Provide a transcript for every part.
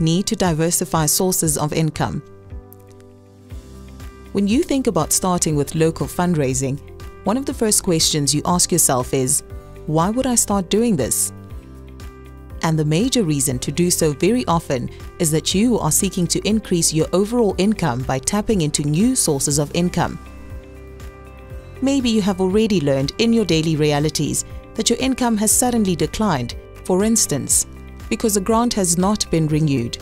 need to diversify sources of income. When you think about starting with local fundraising, one of the first questions you ask yourself is, why would I start doing this? And the major reason to do so very often is that you are seeking to increase your overall income by tapping into new sources of income. Maybe you have already learned in your daily realities that your income has suddenly declined, for instance, because a grant has not been renewed.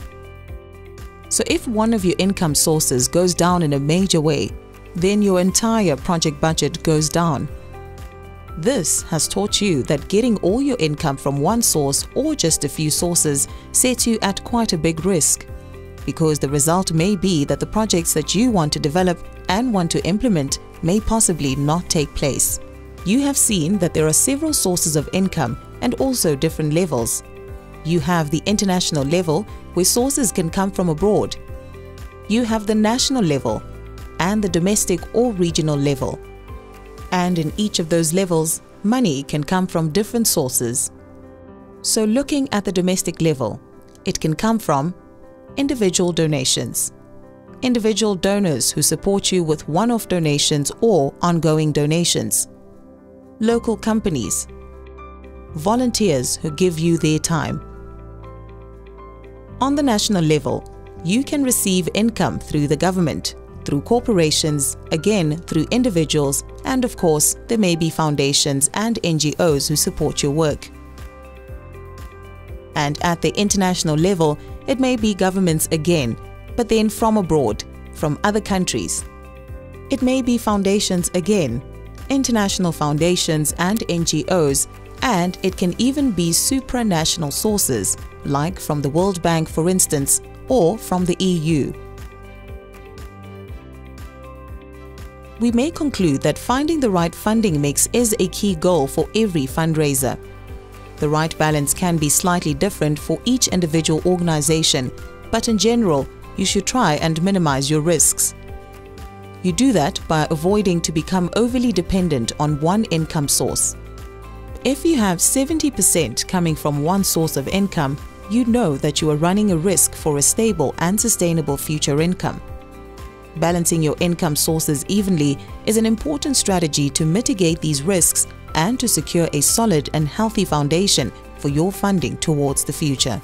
So if one of your income sources goes down in a major way, then your entire project budget goes down. This has taught you that getting all your income from one source or just a few sources sets you at quite a big risk, because the result may be that the projects that you want to develop and want to implement may possibly not take place. You have seen that there are several sources of income and also different levels. You have the international level, where sources can come from abroad. You have the national level and the domestic or regional level. And in each of those levels, money can come from different sources. So looking at the domestic level, it can come from individual donations, individual donors who support you with one-off donations or ongoing donations, local companies, volunteers who give you their time. On the national level, you can receive income through the government, through corporations, again through individuals, and of course there may be foundations and NGOs who support your work. And at the international level, it may be governments again, but then from abroad, from other countries. It may be foundations again, international foundations and NGOs, and it can even be supranational sources, like from the World Bank, for instance, or from the EU. We may conclude that finding the right funding mix is a key goal for every fundraiser. The right balance can be slightly different for each individual organization, but in general, you should try and minimize your risks. You do that by avoiding to become overly dependent on one income source. If you have 70% coming from one source of income, you know that you are running a risk for a stable and sustainable future income. Balancing your income sources evenly is an important strategy to mitigate these risks and to secure a solid and healthy foundation for your funding towards the future.